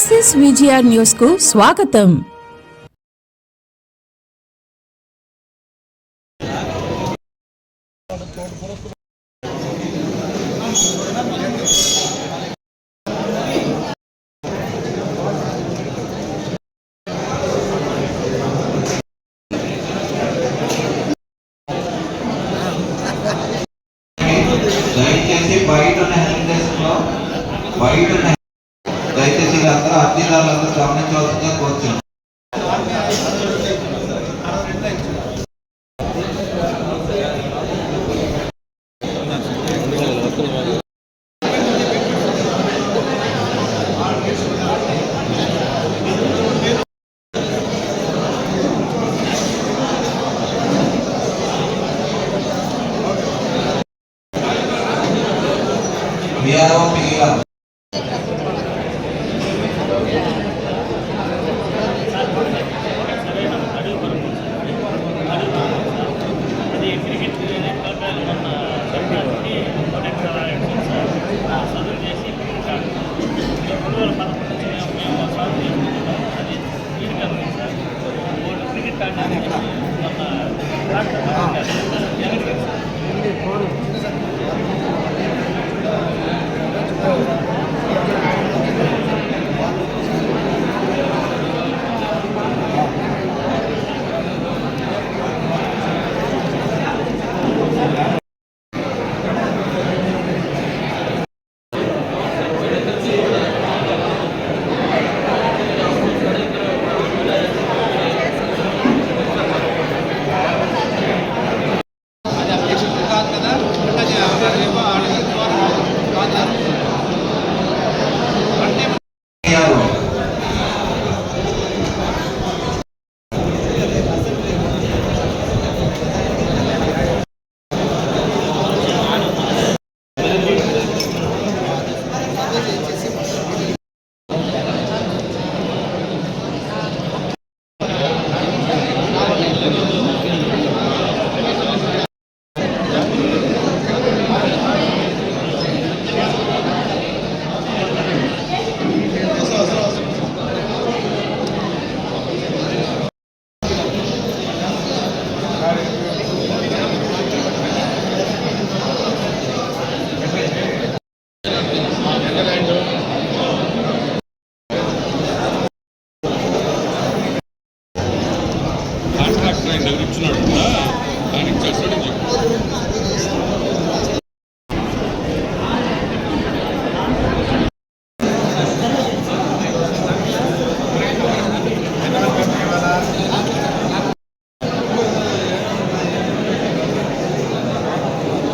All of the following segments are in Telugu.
SSVGR న్యూస్ కు స్వాగతం. దయచేసి అందరూ అర్జీదారులందరూ గమనించవలసిందిగా కోరుతున్నాను.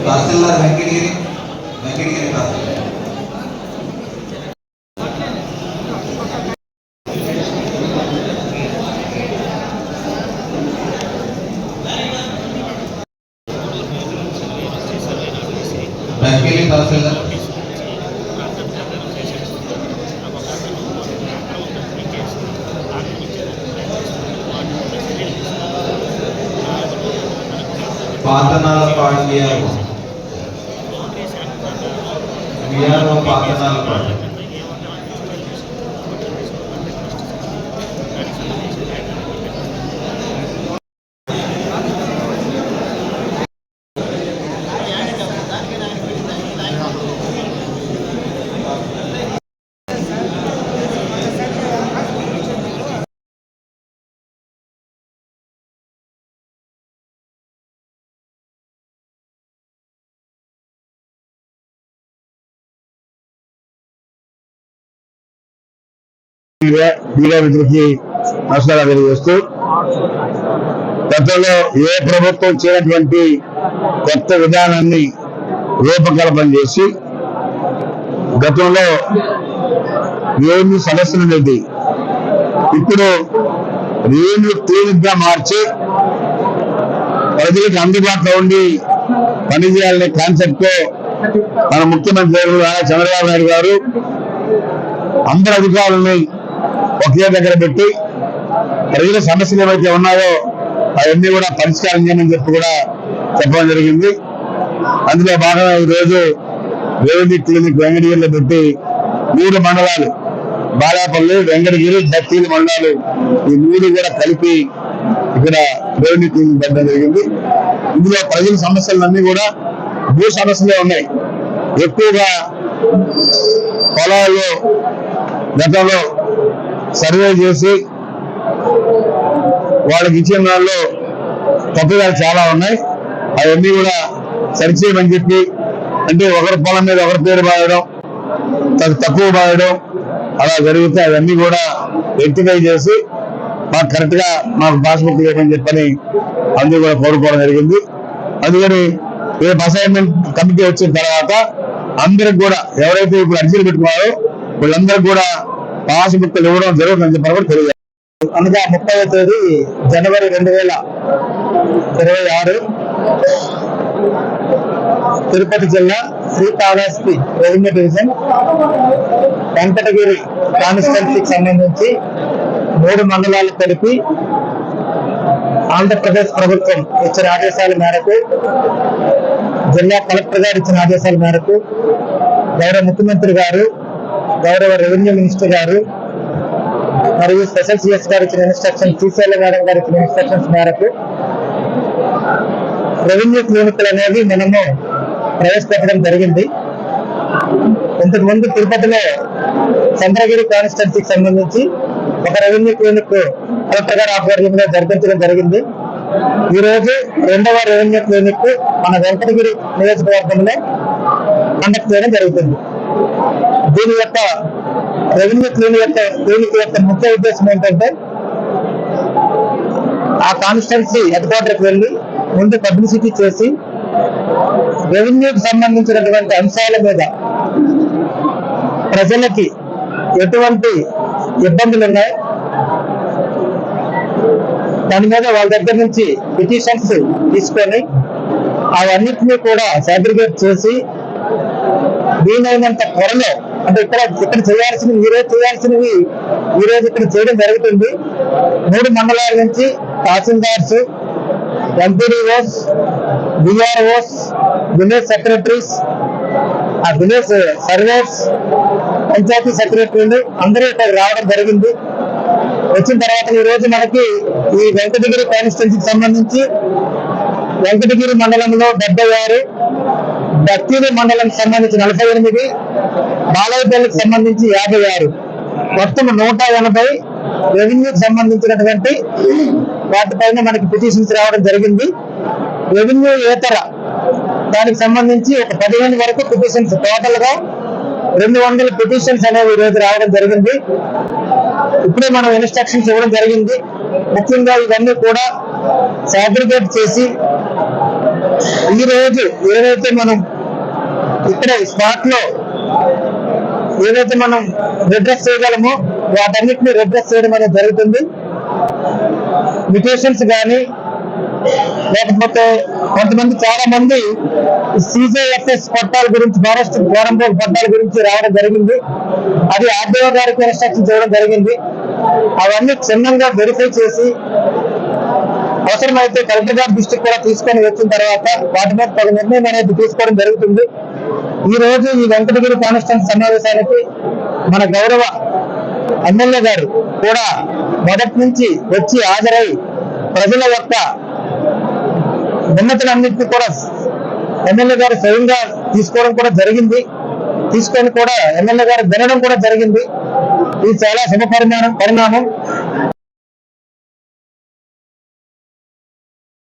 తహసీల్దార్ వెంకటగిరి తహసీల్దార్ వెంకటగిరి తహసీల్దార్ పాతనాలపాడు పాతనాలపాడు మీడియా మిత్రులకి నమస్కారాలు తెలియజేస్తూ, గతంలో ఏ ప్రభుత్వం చేయనటువంటి కొత్త విధానాన్ని రూపకల్పన చేసి గతంలో రెవెన్యూ సమస్యలు ఉండేది, ఇప్పుడు రెవెన్యూ క్లినిక్ గా మార్చి ప్రజలకు అందుబాటులో ఉండి పనిచేయాలనే కాన్సెప్ట్ తో మన ముఖ్యమంత్రి చంద్రబాబు నాయుడు గారు అందరు అధికారులని ఒకే దగ్గర పెట్టి ప్రజల సమస్యలు ఏవైతే ఉన్నాయో అవన్నీ కూడా పరిష్కారం చేయమని చెప్పి కూడా చెప్పడం జరిగింది. అందులో భాగంగా ఈరోజు రెవెన్యూ క్లినిక్ వెంకటగిరిలో పెట్టి 3 మండలాలు బాలాపల్లి, వెంకటగిరి, బత్తీలు మండలాలు ఈ 3 కూడా కలిపి ఇక్కడ రెవెన్యూ క్లీనింగ్ పెట్టడం జరిగింది. ఇందులో ప్రజల సమస్యలన్నీ కూడా భూ సమస్యలే ఉన్నాయి. ఎక్కువగా పొలాల్లో గతంలో సర్వే చేసి వాళ్ళకి ఇచ్చిన దానిలో తప్పుదాలు చాలా ఉన్నాయి. అవన్నీ కూడా సరిచేయమని చెప్పి, అంటే ఒకరి పొలం మీద ఒకరి పేరు బాయడం, తక్కువ బాయడం అలా జరిగితే అవన్నీ కూడా రెక్టిఫై చేసి మాకు కరెక్ట్ గా మాకు పాస్బుక్ ఇవ్వమని చెప్పని అందరూ కూడా కోరుకోవడం జరిగింది. అందుకని రేపు అసైన్మెంట్ కమిటీ వచ్చిన తర్వాత అందరికి కూడా ఎవరైతే ఇప్పుడు అర్జీలు పెట్టుకున్నారో వీళ్ళందరికీ కూడా పాస్బుక్ ఇవ్వడం జరుగుతుందని చెప్పని కూడా తెలియదు. అందుకే 30వ తేదీ జనవరి 2026 తిరుపతి జిల్లా శ్రీకాళహస్తి రెవెన్యూ డివిజన్ వెంకటగిరి కాన్స్టిట్యున్సీకి సంబంధించి 3 మండలాలు కలిపి ఆంధ్రప్రదేశ్ ప్రభుత్వం ఇచ్చిన ఆదేశాల మేరకు, జిల్లా కలెక్టర్ గారు ఇచ్చిన ఆదేశాల మేరకు గౌరవ ముఖ్యమంత్రి గారు, గౌరవ రెవెన్యూ మినిస్టర్ గారు మరియు స్పెషల్ సిఎస్ గారు ఇచ్చిన ఇన్స్ట్రక్షన్స్, శ్రీశైల మేడం గారు ఇచ్చిన ఇన్స్ట్రక్షన్స్ మేరకు రెవెన్యూ క్లినిక్లు అనేవి మనము ప్రవేశపెట్టడం జరిగింది. ఇంతకు ముందు తిరుపతిలో చంద్రగిరి కాన్స్టిట్యున్సీకి సంబంధించి ఒక రెవెన్యూ క్లినిక్ కలెక్టర్ గారి ఆధ్వర్యంలో జరిపించడం జరిగింది. ఈ రోజు 2వ రెవెన్యూ క్లినిక్ మన వెంకటగిరి నియోజకవర్గంలో కండక్ట్ చేయడం జరుగుతుంది. దీని యొక్క రెవెన్యూ క్లినిక్ యొక్క ముఖ్య ఉద్దేశం ఏంటంటే, ఆ కాన్స్టిట్యున్సీ హెడ్ క్వార్టర్కి వెళ్ళి ముందు పబ్లిసిటీ చేసి రెవెన్యూకి సంబంధించినటువంటి అంశాల మీద ప్రజలకి ఎటువంటి ఇబ్బందులు ఉన్నాయి, దాని మీద వాళ్ళ దగ్గర నుంచి పిటిషన్స్ తీసుకొని అవన్నిటినీ కూడా సాగ్రిగేట్ చేసి వీలైనంత త్వరలో, అంటే ఇక్కడ చేయాల్సినవి ఈ రోజు ఇక్కడ చేయడం జరుగుతుంది. 3 మండలాల నుంచి tahsildars, MPDOs, VROs, village secretaries, ఆ విలేజ్ సర్వేస్, పంచాయతీ సెక్రటరీలు అందరూ ఇక్కడ రావడం జరిగింది. వచ్చిన తర్వాత ఈ రోజు మనకి ఈ వెంకటగిరి కాన్స్టిట్యున్సీకి సంబంధించి వెంకటగిరి మండలంలో 76, బత్తీలు మండలానికి సంబంధించి 48, బాలాయపల్లికి సంబంధించి 56, మొత్తం 180 రెవెన్యూకి సంబంధించినటువంటి వాటిపైన మనకి పిటిషన్స్ రావడం జరిగింది. రెవెన్యూ ఏతర దానికి సంబంధించి ఒక 15 వరకు పిటిషన్స్, టోటల్ గా 200 పిటిషన్స్ అనేవి ఈ రోజు రావడం జరిగింది. ఇప్పుడే మనం ఇన్స్ట్రక్షన్స్ ఇవ్వడం జరిగింది. ముఖ్యంగా ఇవన్నీ కూడా సాగ్రిగేట్ చేసి ఈ రోజు ఏదైతే మనం ఇక్కడ స్పాట్ లో ఏదైతే మనం రిడ్రెస్ చేయగలమో వాటన్నిటిని రిడ్రెస్ చేయడం అనేది జరుగుతుంది. మ్యూటేషన్స్ కానీ లేకపోతే కొంతమంది చాలా మంది సిజేఎఫ్ఎస్ పట్టాల గురించి, ఫారెస్ట్ ఫారం బోర్డు పట్టాల గురించి రావడం జరిగింది. అది ఆర్డీఓ గారికి ఇన్స్ట్రక్షన్ చేయడం జరిగింది. అవన్నీ క్షుణ్ణంగా వెరిఫై చేసి అవసరమైతే కలెక్టర్ గారి దృష్టికి కూడా తీసుకొని వచ్చిన తర్వాత వాటి మీద తగు నిర్ణయం అనేది తీసుకోవడం జరుగుతుంది. ఈ రోజు ఈ వెంకటగిరి కాన్స్టిట్యున్సీ సమావేశానికి మన గౌరవ ఎమ్మెల్యే గారు కూడా మొదటి నుంచి వచ్చి హాజరై ప్రజల యొక్క విన్నతులన్నింటినీ కూడా ఎమ్మెల్యే గారు స్వయంగా తీసుకోవడం కూడా జరిగింది. తీసుకొని కూడా ఎమ్మెల్యే గారు వినడం కూడా జరిగింది. ఇది చాలా శుభ పరిణామం.